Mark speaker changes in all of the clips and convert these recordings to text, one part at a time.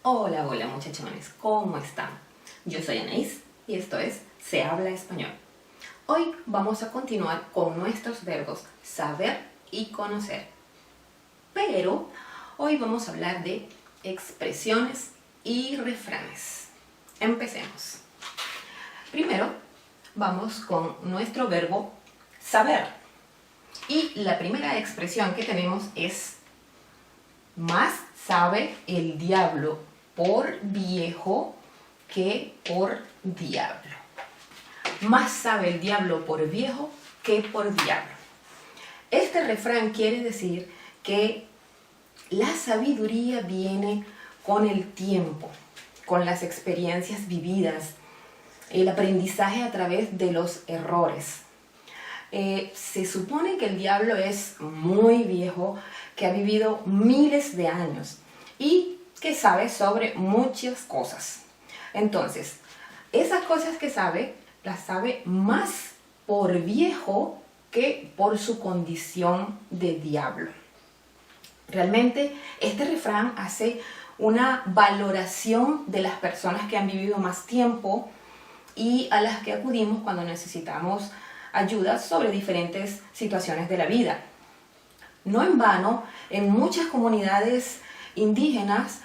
Speaker 1: Hola, hola muchachones, ¿cómo están? Yo soy Anaís y esto es Se Habla Español. Hoy vamos a continuar con nuestros verbos saber y conocer. Pero hoy vamos a hablar de expresiones y refranes. Empecemos. Primero vamos con nuestro verbo saber. Y la primera expresión que tenemos es: más sabe el diablo por viejo que por diablo. Más sabe el diablo por viejo que por diablo. Este refrán quiere decir que la sabiduría viene con el tiempo, con las experiencias vividas, el aprendizaje a través de los errores. Se supone que el diablo es muy viejo, que ha vivido miles de años y que sabe sobre muchas cosas. Entonces, esas cosas que sabe, las sabe más por viejo que por su condición de diablo. Realmente, este refrán hace una valoración de las personas que han vivido más tiempo y a las que acudimos cuando necesitamos ayuda sobre diferentes situaciones de la vida. No en vano, en muchas comunidades indígenas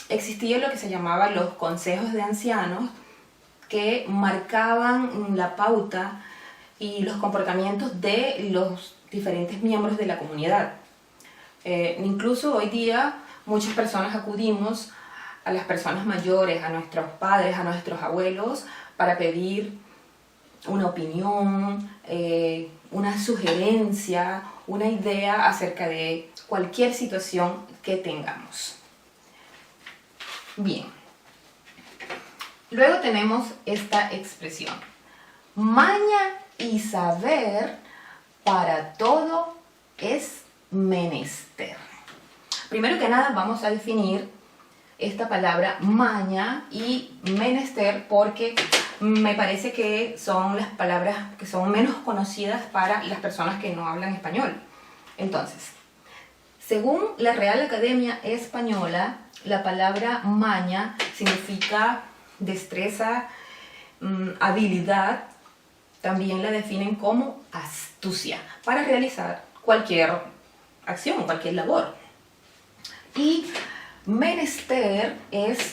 Speaker 1: existía lo que se llamaba los consejos de ancianos, que marcaban la pauta y los comportamientos de los diferentes miembros de la comunidad. Incluso hoy día muchas personas acudimos a las personas mayores, a nuestros padres, a nuestros abuelos, para pedir una opinión, una sugerencia, una idea acerca de cualquier situación que tengamos. Bien. Luego tenemos esta expresión: maña y saber para todo es menester. Primero que nada vamos a definir esta palabra maña y menester porque me parece que son las palabras que son menos conocidas para las personas que no hablan español. Entonces, según la Real Academia Española, la palabra maña significa destreza, habilidad. También la definen como astucia para realizar cualquier acción, cualquier labor. Y menester es,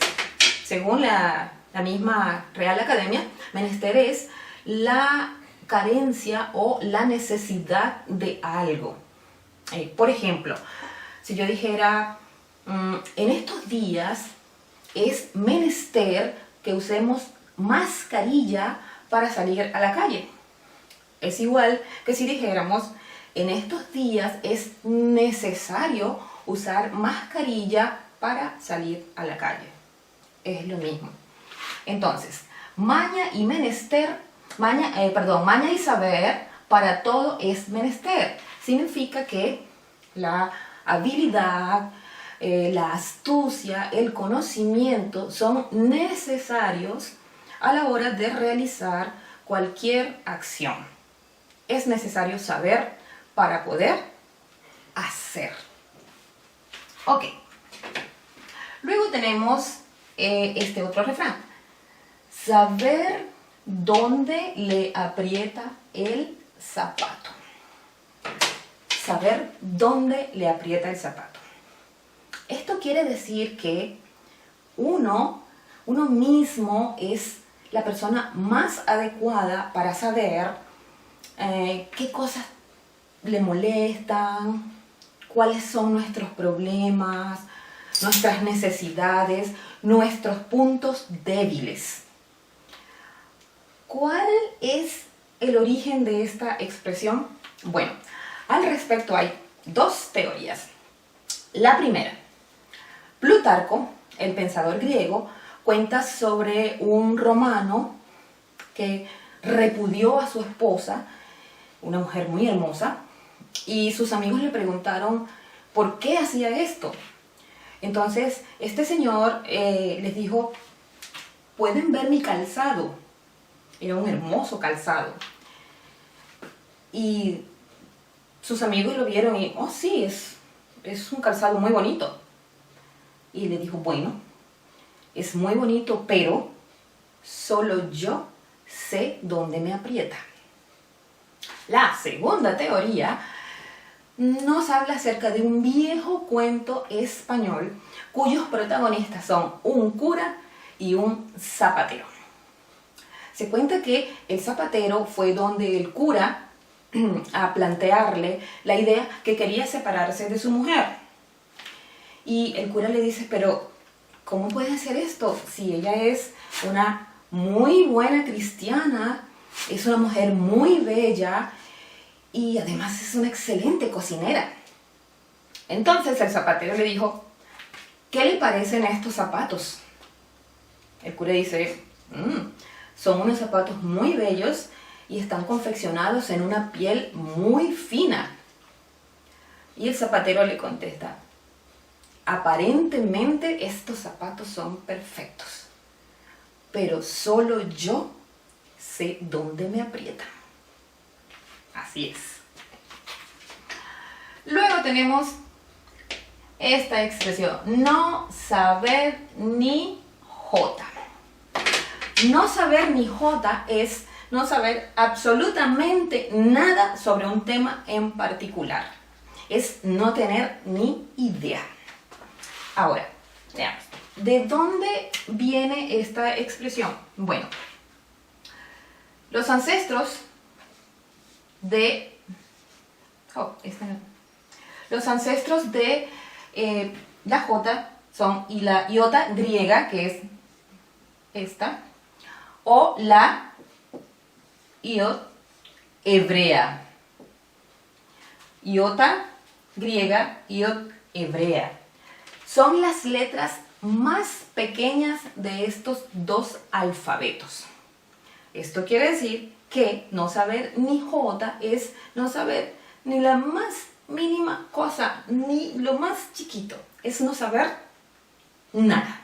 Speaker 1: según la misma Real Academia, menester es la carencia o la necesidad de algo. Por ejemplo, si yo dijera, en estos días es menester que usemos mascarilla para salir a la calle. Es igual que si dijéramos, en estos días es necesario usar mascarilla para salir a la calle. Es lo mismo. Entonces, maña y menester, maña y saber para todo es menester. Significa que la habilidad, la astucia, el conocimiento son necesarios a la hora de realizar cualquier acción. Es necesario saber para poder hacer. Ok. Luego tenemos este otro refrán: saber dónde le aprieta el zapato. Saber dónde le aprieta el zapato. Esto quiere decir que uno mismo es la persona más adecuada para saber qué cosas le molestan, cuáles son nuestros problemas, nuestras necesidades, nuestros puntos débiles. ¿Cuál es el origen de esta expresión? Bueno, al respecto hay dos teorías. La primera: Plutarco, el pensador griego, cuenta sobre un romano que repudió a su esposa, una mujer muy hermosa, y sus amigos le preguntaron por qué hacía esto. Entonces, este señor les dijo: ¿pueden ver mi calzado? Era un hermoso calzado. Y sus amigos lo vieron y, oh sí, es un calzado muy bonito. y le dijo, bueno, es muy bonito, pero solo yo sé dónde me aprieta. La segunda teoría nos habla acerca de un viejo cuento español cuyos protagonistas son un cura y un zapatero. Se cuenta que el zapatero fue donde el cura a plantearle la idea que quería separarse de su mujer. Y el cura le dice, pero ¿cómo puede hacer esto si ella es una muy buena cristiana, es una mujer muy bella y además es una excelente cocinera? Entonces el zapatero le dijo, ¿qué le parecen estos zapatos? El cura dice, son unos zapatos muy bellos y están confeccionados en una piel muy fina. Y el zapatero le contesta, aparentemente estos zapatos son perfectos, pero solo yo sé dónde me aprietan. Así es. Luego tenemos esta expresión, no saber ni jota. No saber ni jota es no saber absolutamente nada sobre un tema en particular. Es no tener ni idea. Ahora, veamos, ¿de dónde viene esta expresión? Bueno, los ancestros de... Los ancestros de la jota son y la iota griega, que es esta, o la iot hebrea. Iota griega, iot hebrea. Son las letras más pequeñas de estos dos alfabetos. Esto quiere decir que no saber ni jota es no saber ni la más mínima cosa, ni lo más chiquito. Es no saber nada.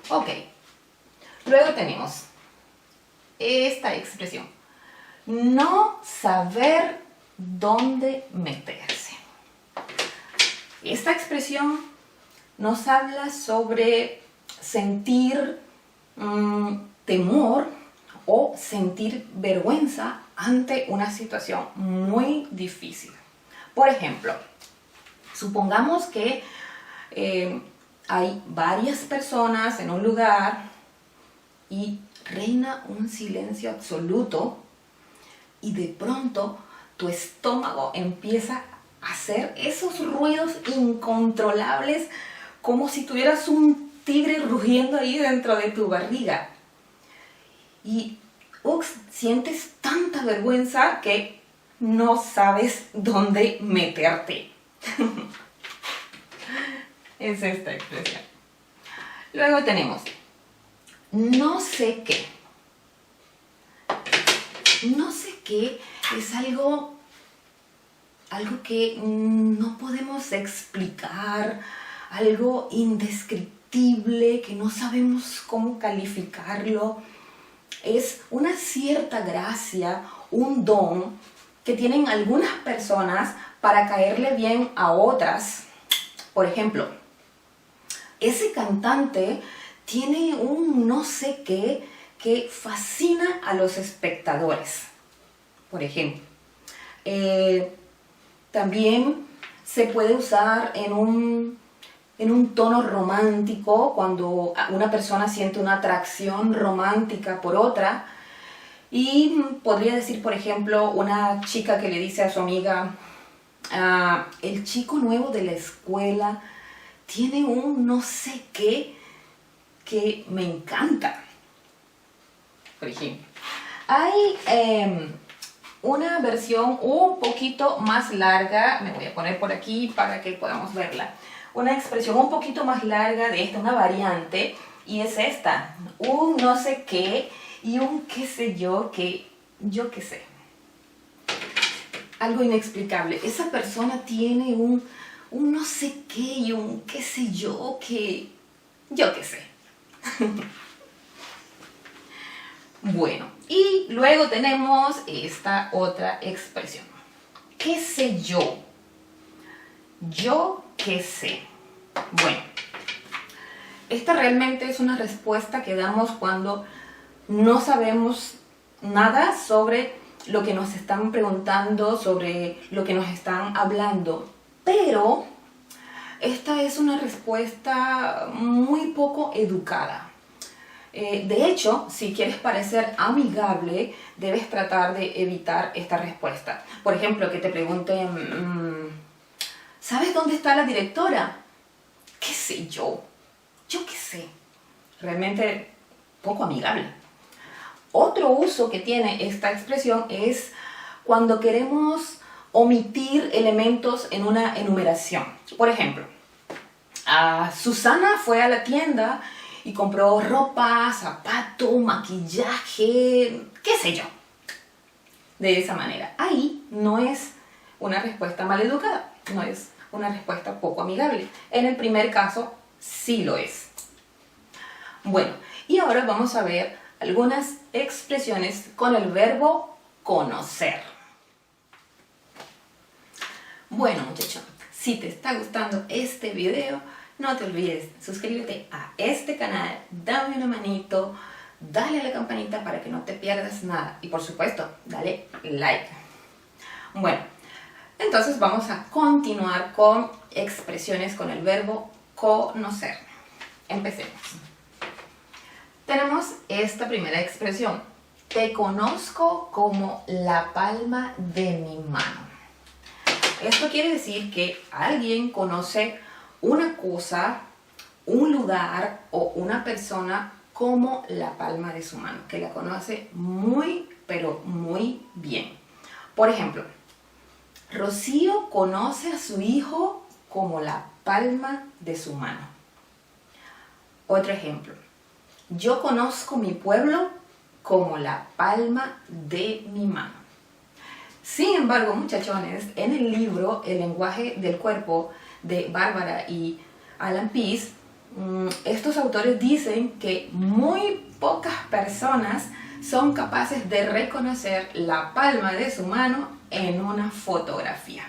Speaker 1: Ok. Luego tenemos esta expresión. No saber dónde meterse. Esta expresión nos habla sobre sentir temor o sentir vergüenza ante una situación muy difícil. Por ejemplo, supongamos que hay varias personas en un lugar y reina un silencio absoluto y de pronto tu estómago empieza a hacer esos ruidos incontrolables como si tuvieras un tigre rugiendo ahí dentro de tu barriga. Y sientes tanta vergüenza que no sabes dónde meterte. Es esta expresión. Luego tenemos no sé qué. No sé qué es algo que no podemos explicar, algo indescriptible que no sabemos cómo calificarlo. Es una cierta gracia, un don que tienen algunas personas para caerle bien a otras. Por ejemplo, ese cantante tiene un no sé qué que fascina a los espectadores. Por ejemplo, también se puede usar en un tono romántico, cuando una persona siente una atracción romántica por otra. Y podría decir, por ejemplo, una chica que le dice a su amiga, el chico nuevo de la escuela tiene un no sé qué que me encanta. Por ejemplo, hay una versión un poquito más larga, me voy a poner por aquí para que podamos verla. Una expresión un poquito más larga de esta, una variante, y es esta, un no sé qué y un qué sé yo, que yo qué sé. Algo inexplicable. Esa persona tiene un no sé qué y un qué sé yo, que yo qué sé. Bueno, y luego tenemos esta otra expresión. ¿Qué sé yo? Yo qué sé. Bueno, esta realmente es una respuesta que damos cuando no sabemos nada sobre lo que nos están preguntando, sobre lo que nos están hablando. Pero esta es una respuesta muy poco educada. De hecho, si quieres parecer amigable, debes tratar de evitar esta respuesta. Por ejemplo, que te pregunten, ¿sabes dónde está la directora? ¿Qué sé yo? Yo qué sé. Realmente poco amigable. Otro uso que tiene esta expresión es cuando queremos omitir elementos en una enumeración. Por ejemplo, Susana fue a la tienda y compró ropa, zapato, maquillaje, qué sé yo. De esa manera. Ahí no es una respuesta maleducada, no es una respuesta poco amigable. En el primer caso, sí lo es. Bueno, y ahora vamos a ver algunas expresiones con el verbo conocer. Bueno, muchachos, si te está gustando este video, no te olvides suscribirte a este canal, dame una manito, dale a la campanita para que no te pierdas nada y por supuesto, dale like. Bueno, entonces vamos a continuar con expresiones con el verbo conocer. Empecemos. Tenemos esta primera expresión. Te conozco como la palma de mi mano. Esto quiere decir que alguien conoce una cosa, un lugar o una persona como la palma de su mano, que la conoce muy, pero muy bien. Por ejemplo, Rocío conoce a su hijo como la palma de su mano. Otro ejemplo, yo conozco mi pueblo como la palma de mi mano. Sin embargo, muchachones, en el libro El lenguaje del cuerpo de Bárbara y Alan Pease, estos autores dicen que muy pocas personas son capaces de reconocer la palma de su mano en una fotografía.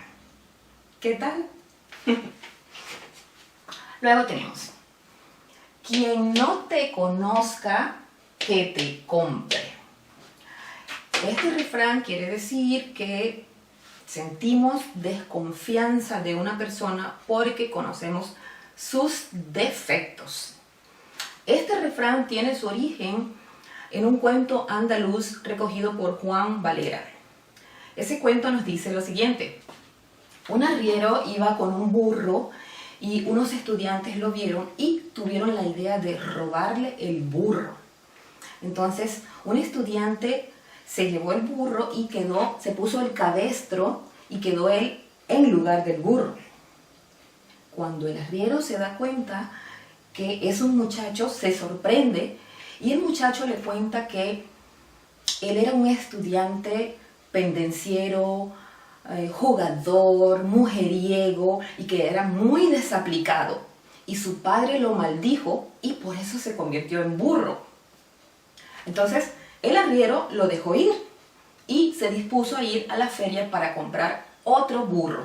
Speaker 1: ¿Qué tal? Luego tenemos, quien no te conozca, que te compre. Este refrán quiere decir que sentimos desconfianza de una persona porque conocemos sus defectos. Este refrán tiene su origen en un cuento andaluz recogido por Juan Valera. Ese cuento nos dice lo siguiente. Un arriero iba con un burro y unos estudiantes lo vieron y tuvieron la idea de robarle el burro. Entonces, un estudiante se llevó el burro y se puso el cabestro y quedó él en lugar del burro. Cuando el arriero se da cuenta que es un muchacho, se sorprende y el muchacho le cuenta que él era un estudiante pendenciero, jugador, mujeriego y que era muy desaplicado. Y su padre lo maldijo y por eso se convirtió en burro. Entonces, el arriero lo dejó ir y se dispuso a ir a la feria para comprar otro burro.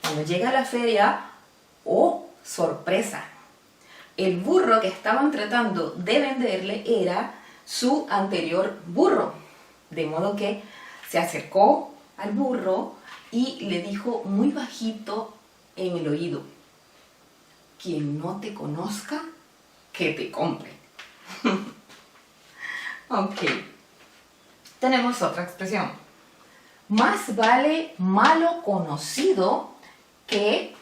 Speaker 1: Cuando llega a la feria, ¡oh, sorpresa! El burro que estaban tratando de venderle era su anterior burro. De modo que se acercó al burro y le dijo muy bajito en el oído, quien no te conozca, que te compre. Ok. Tenemos otra expresión. Más vale malo conocido que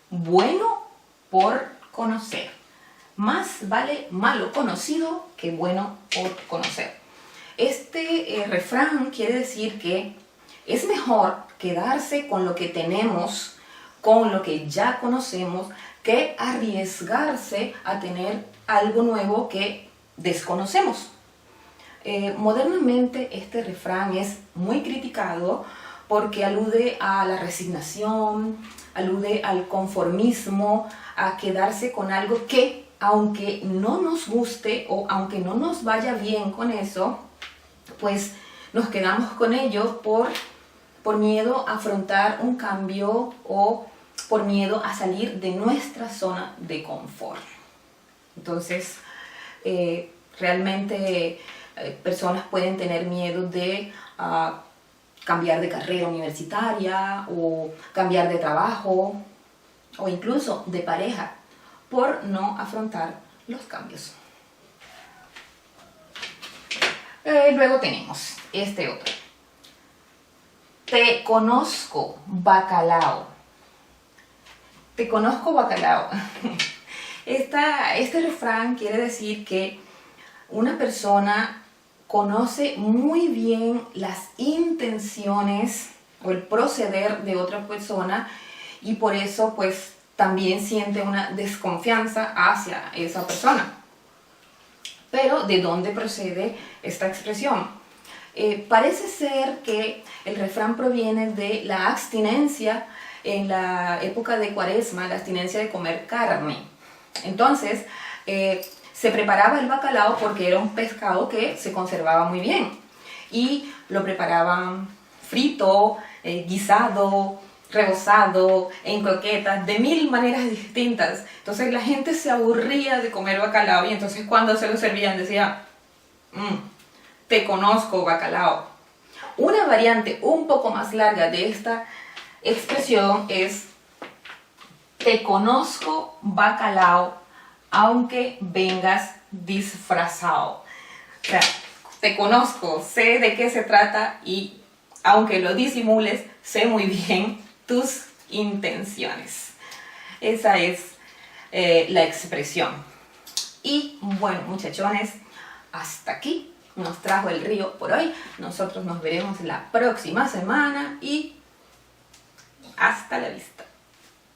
Speaker 1: bueno por conocer. Más vale malo conocido que bueno por conocer. Este refrán quiere decir que es mejor quedarse con lo que tenemos, con lo que ya conocemos, que arriesgarse a tener algo nuevo que desconocemos. Modernamente este refrán es muy criticado porque alude a la resignación, alude al conformismo, a quedarse con algo que, aunque no nos guste o aunque no nos vaya bien con eso, pues nos quedamos con ello por miedo a afrontar un cambio o por miedo a salir de nuestra zona de confort. Entonces, realmente personas pueden tener miedo de cambiar de carrera universitaria o cambiar de trabajo o incluso de pareja por no afrontar los cambios. Luego tenemos este otro. Te conozco, bacalao. Te conozco, bacalao. Este refrán quiere decir que una persona conoce muy bien las intenciones o el proceder de otra persona y por eso pues también siente una desconfianza hacia esa persona. Pero ¿de dónde procede esta expresión? Parece ser que el refrán proviene de la abstinencia en la época de Cuaresma, la abstinencia de comer carne. Entonces, se preparaba el bacalao porque era un pescado que se conservaba muy bien y lo preparaban frito, guisado, rebozado, en croquetas, de 1000 maneras distintas. Entonces la gente se aburría de comer bacalao y entonces cuando se lo servían decía, te conozco, bacalao. Una variante un poco más larga de esta expresión es, te conozco, bacalao, aunque vengas disfrazado. O sea, te conozco, sé de qué se trata y aunque lo disimules, sé muy bien tus intenciones. Esa es la expresión. Y bueno, muchachones, hasta aquí nos trajo el río por hoy. Nosotros nos veremos la próxima semana y hasta la vista.